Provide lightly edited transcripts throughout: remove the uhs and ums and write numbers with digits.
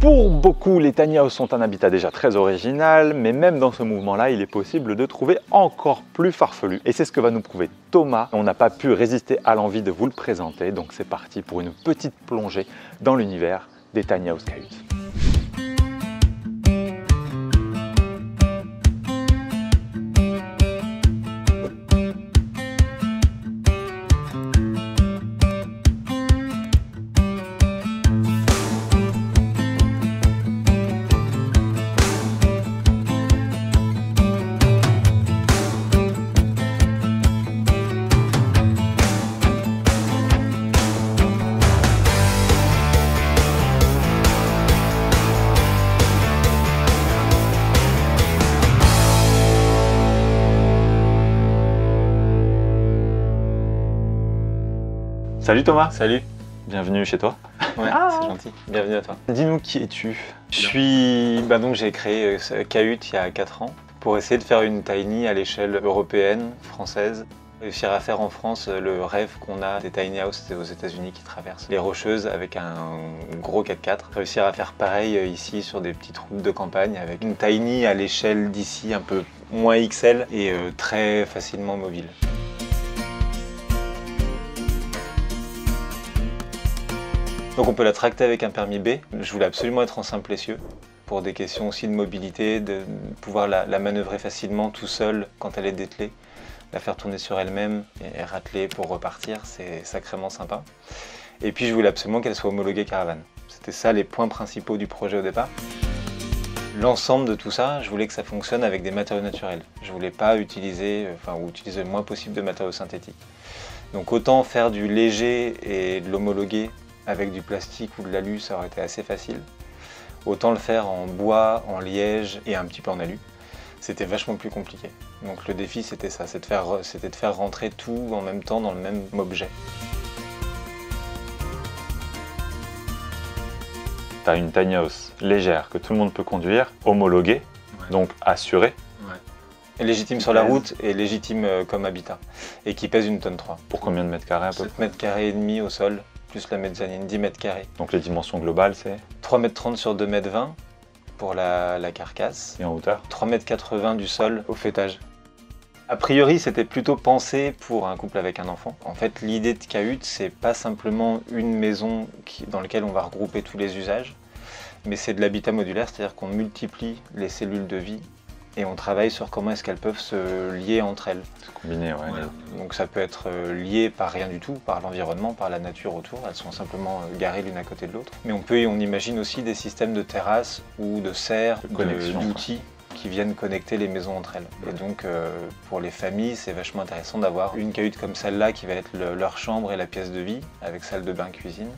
Pour beaucoup, les tiny houses sont un habitat déjà très original, mais même dans ce mouvement-là, il est possible de trouver encore plus farfelu. Et c'est ce que va nous prouver Thomas. On n'a pas pu résister à l'envie de vous le présenter, donc c'est parti pour une petite plongée dans l'univers des tiny house cahutes. Salut Thomas. Salut. Bienvenue chez toi. Ouais, c'est gentil. Bienvenue à toi. Dis-nous qui es-tu? Donc j'ai créé Cahute il y a 4 ans pour essayer de faire une tiny à l'échelle européenne, française. Réussir à faire en France le rêve qu'on a des tiny houses aux États-Unis qui traversent les Rocheuses avec un gros 4x4. Réussir à faire pareil ici sur des petites routes de campagne avec une tiny à l'échelle d'ici un peu moins XL et très facilement mobile. Donc on peut la tracter avec un permis B. Je voulais absolument être en simple essieu pour des questions aussi de mobilité, de pouvoir la manœuvrer facilement tout seul quand elle est dételée, la faire tourner sur elle-même et rateler pour repartir, c'est sacrément sympa. Et puis je voulais absolument qu'elle soit homologuée caravane. C'était ça les points principaux du projet au départ. L'ensemble de tout ça, je voulais que ça fonctionne avec des matériaux naturels. Je voulais pas utiliser, ou utiliser le moins possible de matériaux synthétiques. Donc autant faire du léger et de l'homologuer avec du plastique ou de l'alu, ça aurait été assez facile. Autant le faire en bois, en liège et un petit peu en alu. C'était vachement plus compliqué. Donc le défi c'était ça, c'était de faire rentrer tout en même temps dans le même objet. Tu as une tiny house légère que tout le monde peut conduire, homologuée, donc assurée. Et légitime sur la route et légitime comme habitat. Et qui pèse 1,3 tonne. Pour combien de mètres carrés à peu près? 7 mètres carrés et demi au sol, plus la mezzanine, 10 mètres carrés. Donc les dimensions globales c'est 3,30 mètres sur 2,20 mètres pour la carcasse. Et en hauteur 3,80 mètres du sol au fêtage. A priori, c'était plutôt pensé pour un couple avec un enfant. En fait, l'idée de Cahute, c'est pas simplement une maison dans laquelle on va regrouper tous les usages, mais c'est de l'habitat modulaire, c'est-à-dire qu'on multiplie les cellules de vie et on travaille sur comment est-ce qu'elles peuvent se lier entre elles. Se combiner, ouais. Voilà. Donc ça peut être lié par rien du tout, par l'environnement, par la nature autour. Elles sont simplement garées l'une à côté de l'autre. Mais on imagine aussi des systèmes de terrasses ou de serres, d'outils qui viennent connecter les maisons entre elles. Et donc pour les familles, c'est vachement intéressant d'avoir une cahute comme celle-là qui va être leur chambre et la pièce de vie, avec salle de bain, cuisine.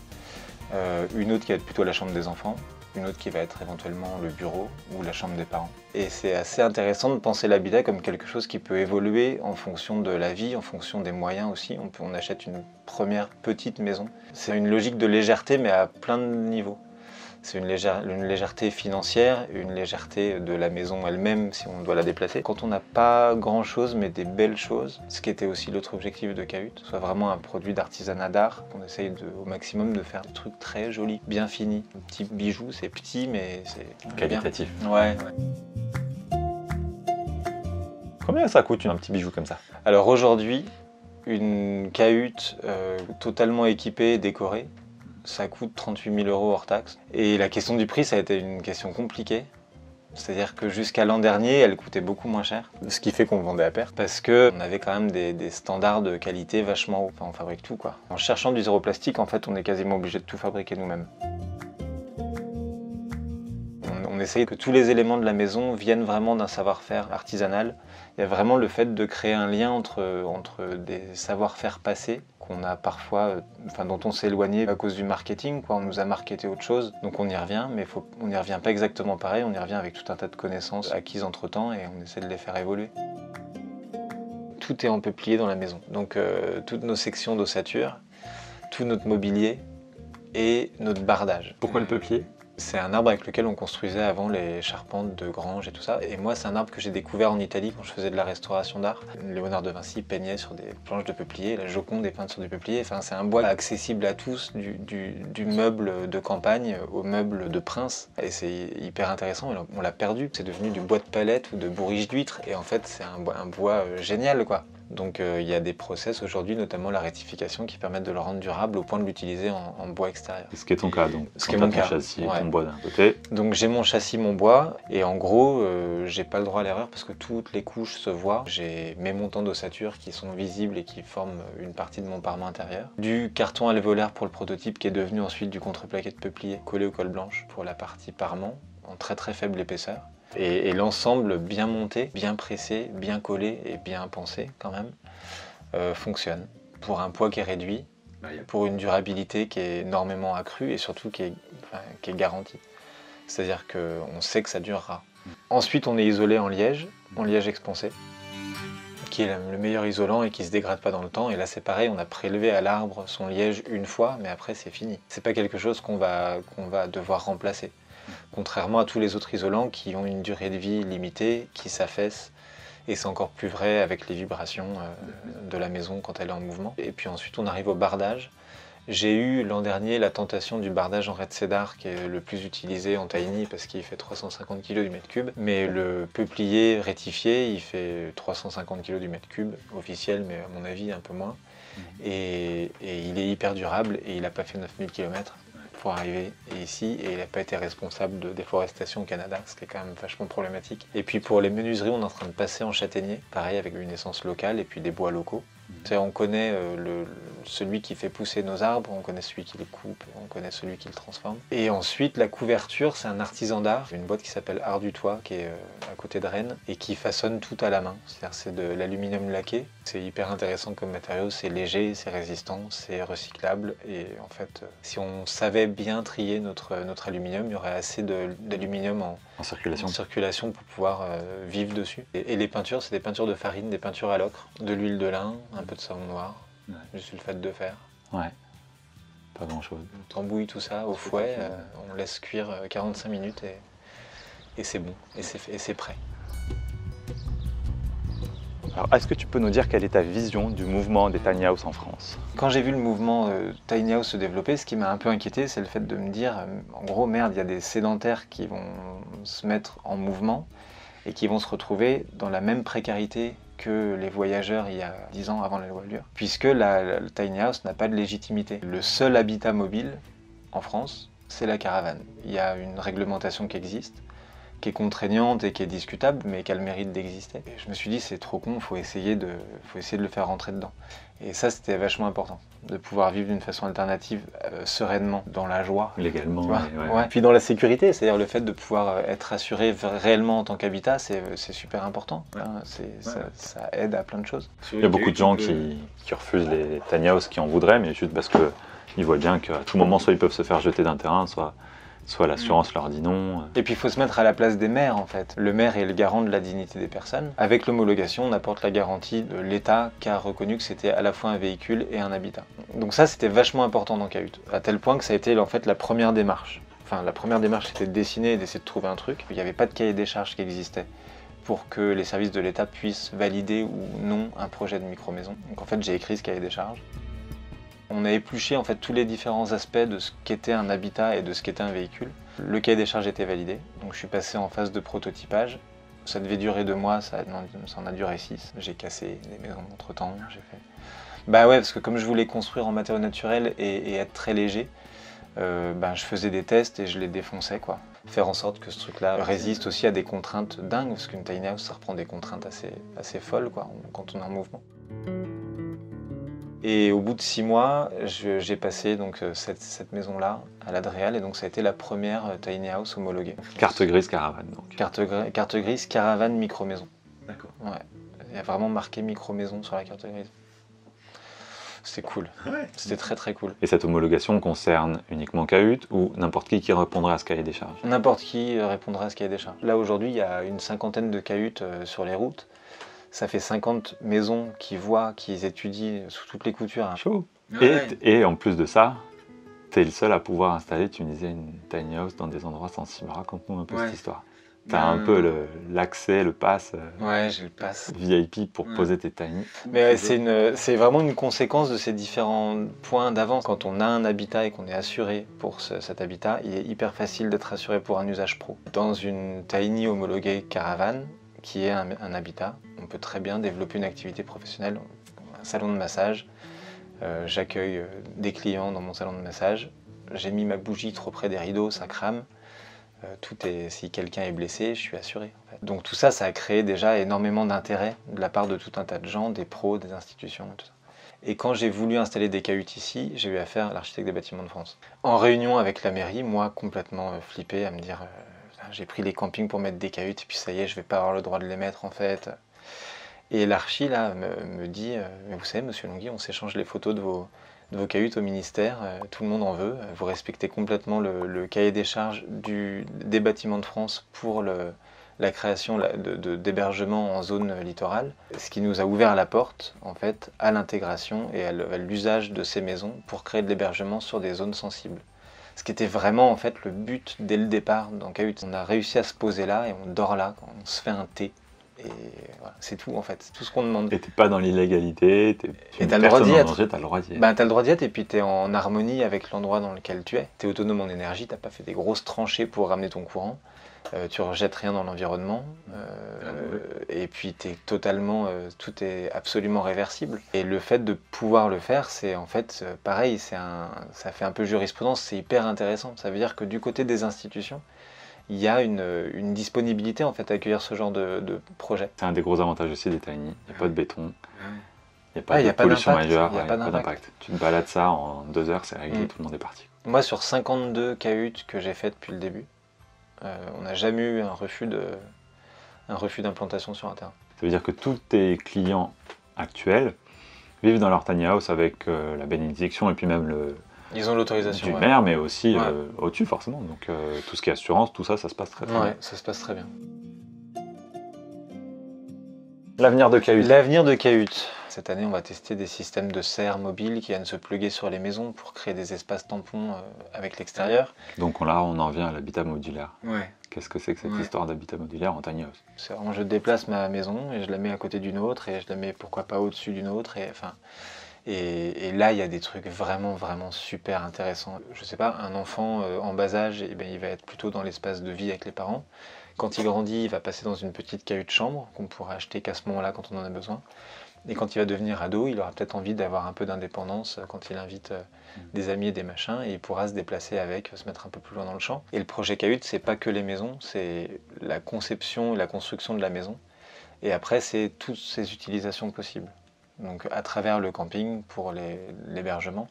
Une autre qui va être plutôt la chambre des enfants. Une autre qui va être éventuellement le bureau ou la chambre des parents. Et c'est assez intéressant de penser l'habitat comme quelque chose qui peut évoluer en fonction de la vie, en fonction des moyens aussi. On achète une première petite maison. C'est une logique de légèreté mais à plein de niveaux. C'est une légèreté financière, une légèreté de la maison elle-même si on doit la déplacer. Quand on n'a pas grand-chose mais des belles choses, ce qui était aussi l'autre objectif de Cahute, soit vraiment un produit d'artisanat d'art, qu'on essaye au maximum de faire des trucs très jolis, bien finis. Un petit bijou, c'est petit mais c'est qualitatif. Bien. Ouais. Combien ça coûte un petit bijou comme ça? Alors aujourd'hui, une Cahute totalement équipée et décorée, ça coûte 38 000 € hors taxe. Et la question du prix, ça a été une question compliquée. C'est-à-dire que jusqu'à l'an dernier, elle coûtait beaucoup moins cher, ce qui fait qu'on vendait à perte, parce qu'on avait quand même des standards de qualité vachement hauts. Enfin, on fabrique tout, quoi. En cherchant du zéro plastique, en fait, on est quasiment obligé de tout fabriquer nous-mêmes. On essaye que tous les éléments de la maison viennent vraiment d'un savoir-faire artisanal. Il y a vraiment le fait de créer un lien entre des savoir-faire passés qu'on a parfois, dont on s'est éloigné à cause du marketing, quoi. On nous a marketé autre chose, donc on y revient, mais on n'y revient pas exactement pareil, on y revient avec tout un tas de connaissances acquises entre-temps et on essaie de les faire évoluer. Tout est en peuplier dans la maison, donc toutes nos sections d'ossature, tout notre mobilier et notre bardage. Pourquoi le peuplier? C'est un arbre avec lequel on construisait avant les charpentes de granges et tout ça. Et moi, c'est un arbre que j'ai découvert en Italie quand je faisais de la restauration d'art. Léonard de Vinci peignait sur des planches de peuplier, la Joconde est peinte sur du peuplier. Enfin, c'est un bois accessible à tous, du meuble de campagne au meuble de prince. Et c'est hyper intéressant, on l'a perdu. C'est devenu du bois de palette ou de bourriche d'huître. Et en fait, c'est un bois génial, quoi. Donc il y a des process aujourd'hui, notamment la rectification, qui permettent de le rendre durable au point de l'utiliser en bois extérieur. Ce qui est ton cas, donc. Ce qui est mon cas. Châssis et ton bois d'un côté. Donc j'ai mon châssis, mon bois, et en gros, j'ai pas le droit à l'erreur parce que toutes les couches se voient. J'ai mes montants d'ossature qui sont visibles et qui forment une partie de mon parement intérieur. Du carton alvéolaire pour le prototype qui est devenu ensuite du contreplaqué de peuplier collé au colle blanche pour la partie parement, en très très faible épaisseur. Et l'ensemble bien monté, bien pressé, bien collé et bien pensé quand même, fonctionne. Pour un poids qui est réduit, pour une durabilité qui est énormément accrue et surtout qui est garantie. C'est-à-dire qu'on sait que ça durera. Ensuite, on est isolé en liège expansé, qui est le meilleur isolant et qui ne se dégrade pas dans le temps. Et là, c'est pareil, on a prélevé à l'arbre son liège une fois, mais après, c'est fini. C'est pas quelque chose qu'on va devoir remplacer. Contrairement à tous les autres isolants qui ont une durée de vie limitée, qui s'affaissent, et c'est encore plus vrai avec les vibrations de la maison quand elle est en mouvement. Et puis ensuite on arrive au bardage. J'ai eu l'an dernier la tentation du bardage en red cedar qui est le plus utilisé en tiny parce qu'il fait 350 kg du mètre cube. Mais le peuplier rectifié il fait 350 kg du mètre cube, officiel mais à mon avis un peu moins. Et il est hyper durable et il n'a pas fait 9000 km. Pour arriver ici et il n'a pas été responsable de déforestation au Canada, ce qui est quand même vachement problématique. Et puis pour les menuiseries, on est en train de passer en châtaignier, pareil avec une essence locale et puis des bois locaux. On connaît celui qui fait pousser nos arbres, on connaît celui qui les coupe, on connaît celui qui le transforme. Et ensuite, la couverture, c'est un artisan d'art, une boîte qui s'appelle Art du Toit, qui est à côté de Rennes, et qui façonne tout à la main. C'est-à-dire c'est de l'aluminium laqué. C'est hyper intéressant comme matériau, c'est léger, c'est résistant, c'est recyclable. Et en fait, si on savait bien trier notre aluminium, il y aurait assez d'aluminium en circulation pour pouvoir vivre dessus. Et les peintures, c'est des peintures de farine, des peintures à l'ocre, de l'huile de lin, un peu de savon noir, du sulfate de fer. Ouais, pas grand chose. On tambouille tout ça au fouet, on laisse cuire 45 minutes et c'est bon, et c'est prêt. Alors, est-ce que tu peux nous dire quelle est ta vision du mouvement des tiny house en France? Quand j'ai vu le mouvement tiny house se développer, ce qui m'a un peu inquiété, c'est le fait de me dire, en gros, merde, il y a des sédentaires qui vont se mettre en mouvement et qui vont se retrouver dans la même précarité que les voyageurs il y a 10 ans avant la loi Allure, puisque le tiny house n'a pas de légitimité. Le seul habitat mobile en France, c'est la caravane. Il y a une réglementation qui existe, qui est contraignante et qui est discutable, mais qui a le mérite d'exister. Et je me suis dit, c'est trop con, il faut essayer de le faire rentrer dedans. Et ça, c'était vachement important, de pouvoir vivre d'une façon alternative, sereinement, dans la joie. Légalement, ouais. Puis dans la sécurité, c'est-à-dire le fait de pouvoir être assuré réellement en tant qu'habitat, c'est super important. Hein, ça aide à plein de choses. Il y a beaucoup de gens qui refusent les tiny house, qui en voudraient, mais juste parce qu'ils voient bien qu'à tout moment, soit ils peuvent se faire jeter d'un terrain, soit l'assurance leur dit non. Et puis il faut se mettre à la place des maires en fait. Le maire est le garant de la dignité des personnes. Avec l'homologation, on apporte la garantie de l'État qui a reconnu que c'était à la fois un véhicule et un habitat. Donc ça c'était vachement important dans Cahute, à tel point que ça a été en fait la première démarche. Enfin la première démarche c'était de dessiner et d'essayer de trouver un truc. Il n'y avait pas de cahier des charges qui existait pour que les services de l'État puissent valider ou non un projet de micro-maison. Donc en fait j'ai écrit ce cahier des charges. On a épluché en fait tous les différents aspects de ce qu'était un habitat et de ce qu'était un véhicule. Le cahier des charges était validé, donc je suis passé en phase de prototypage. Ça devait durer 2 mois, ça en a duré 6. J'ai cassé des maisons entre temps, j'ai fait... Bah ouais, parce que comme je voulais construire en matériaux naturels et être très léger, je faisais des tests et je les défonçais quoi. Faire en sorte que ce truc-là résiste aussi à des contraintes dingues, parce qu'une tiny house ça reprend des contraintes assez folles quoi, quand on est en mouvement. Et au bout de 6 mois, j'ai passé donc, cette maison-là à l'Adréal, et donc ça a été la première tiny house homologuée. Carte grise caravane donc. Carte grise caravane micro-maison. D'accord. Ouais. Il y a vraiment marqué micro-maison sur la carte grise. C'était cool. Ouais. C'était très très cool. Et cette homologation concerne uniquement Cahute ou n'importe qui répondrait à ce cahier des charges? N'importe qui répondrait à ce cahier des charges. Là aujourd'hui, il y a une 50aine de Cahutes sur les routes. Ça fait 50 maisons qui étudient sous toutes les coutures. Chaud. Et en plus de ça, Tu es le seul à pouvoir installer, tu me disais, une tiny house dans des endroits sensibles. Raconte-nous un peu cette histoire. Tu as un peu l'accès, le pass, ouais, j'ai le pass VIP pour poser tes tiny. Mais c'est vraiment une conséquence de ces différents points d'avance. Quand on a un habitat et qu'on est assuré pour cet habitat, il est hyper facile d'être assuré pour un usage pro. Dans une tiny homologuée caravane, qui est un habitat, on peut très bien développer une activité professionnelle, un salon de massage. J'accueille des clients dans mon salon de massage. J'ai mis ma bougie trop près des rideaux, ça crame. Si quelqu'un est blessé, je suis assuré. En fait. Donc tout ça, ça a créé déjà énormément d'intérêt de la part de tout un tas de gens, des pros, des institutions et tout ça. Et quand j'ai voulu installer des cahutes ici, j'ai eu affaire à l'architecte des bâtiments de France. En réunion avec la mairie, moi complètement flippé à me dire j'ai pris les campings pour mettre des cahutes et puis ça y est, je vais pas avoir le droit de les mettre en fait. Et l'archi là me dit mais vous savez monsieur Longhi, on s'échange les photos de vos cahutes au ministère, tout le monde en veut, vous respectez complètement le cahier des charges des bâtiments de France pour la création d'hébergements en zone littorale, ce qui nous a ouvert la porte en fait à l'intégration et à l'usage de ces maisons pour créer de l'hébergement sur des zones sensibles. Ce qui était vraiment en fait le but dès le départ dans Cahutes. On a réussi à se poser là et on dort là, quand on se fait un thé. Et voilà, c'est tout en fait, c'est tout ce qu'on demande. Et t'es pas dans l'illégalité, et t'as le droit d'y être. T'as le droit d'y être. Bah, t'as le droit d'y être et puis t'es en harmonie avec l'endroit dans lequel tu es. T'es autonome en énergie, t'as pas fait des grosses tranchées pour ramener ton courant. Tu rejettes rien dans l'environnement. Et puis t'es totalement, tout est absolument réversible. Et le fait de pouvoir le faire, c'est en fait pareil, ça fait un peu jurisprudence, c'est hyper intéressant. Ça veut dire que du côté des institutions, il y a une disponibilité en fait à accueillir ce genre de projet. C'est un des gros avantages aussi des tiny. Il n'y a pas de béton, il n'y a pas de pollution majeure, il n'y a pas d'impact. Tu te balades ça en 2 heures, c'est réglé, tout le monde est parti. Moi sur 52 cahutes que j'ai faites depuis le début, on n'a jamais eu un refus d'implantation sur un terrain. Ça veut dire que tous tes clients actuels vivent dans leur tiny house avec la bénédiction et puis même ils ont l'autorisation du maire, mais aussi au-dessus forcément. Donc tout ce qui est assurance, tout ça, ça se passe très bien. Ouais, ça se passe très bien. L'avenir de Cahutes. L'avenir de Cahutes. Cette année, on va tester des systèmes de serre mobiles qui viennent se pluguer sur les maisons pour créer des espaces tampons avec l'extérieur. Donc là, on en vient à l'habitat modulaire. Ouais. Qu'est-ce que c'est que cette histoire d'habitat modulaire en tiny house? C'est vraiment, je déplace ma maison et je la mets à côté d'une autre et je la mets pourquoi pas au-dessus d'une autre. Et là, il y a des trucs vraiment, vraiment super intéressants. Je sais pas, un enfant en bas âge, eh ben, il va être plutôt dans l'espace de vie avec les parents. Quand il grandit, il va passer dans une petite cahute chambre qu'on pourra acheter qu'à ce moment-là quand on en a besoin. Et quand il va devenir ado, il aura peut-être envie d'avoir un peu d'indépendance quand il invite des amis et des machins, et il pourra se déplacer avec, se mettre un peu plus loin dans le champ. Et le projet Cahutes, c'est pas que les maisons, c'est la conception et la construction de la maison. Et après, c'est toutes ces utilisations possibles. Donc à travers le camping pour l'hébergement,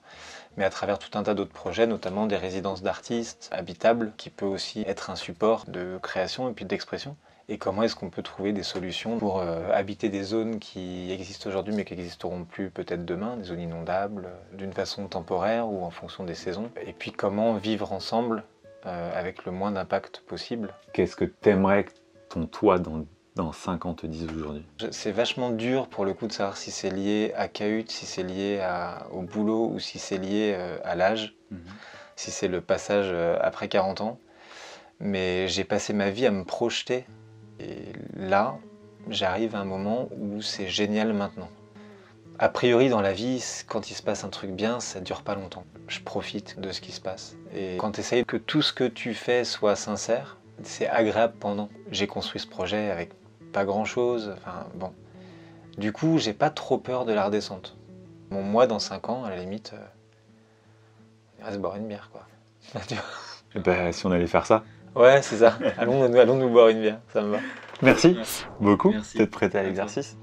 mais à travers tout un tas d'autres projets, notamment des résidences d'artistes habitables, qui peut aussi être un support de création et puis d'expression. Et comment est-ce qu'on peut trouver des solutions pour habiter des zones qui existent aujourd'hui mais qui n'existeront plus peut-être demain, des zones inondables, d'une façon temporaire ou en fonction des saisons. Et puis comment vivre ensemble avec le moins d'impact possible. Qu'est-ce que t'aimerais que ton toit dans 5 ans te dise aujourd'hui? C'est vachement dur pour le coup de savoir si c'est lié à Cahutes, si c'est lié au boulot ou si c'est lié à l'âge, si c'est le passage après 40 ans. Mais j'ai passé ma vie à me projeter. Et là, j'arrive à un moment où c'est génial maintenant. A priori, dans la vie, quand il se passe un truc bien, ça dure pas longtemps. Je profite de ce qui se passe. Et quand tu essayes que tout ce que tu fais soit sincère, c'est agréable pendant. J'ai construit ce projet avec pas grand-chose. Enfin, bon. Du coup, j'ai pas trop peur de la redescente. Bon, moi, dans 5 ans, à la limite, il va se boire une bière, quoi. Ben, si on allait faire ça. Ouais, c'est ça. Allons nous boire une bière, ça me va. Merci beaucoup d'être prêté à l'exercice.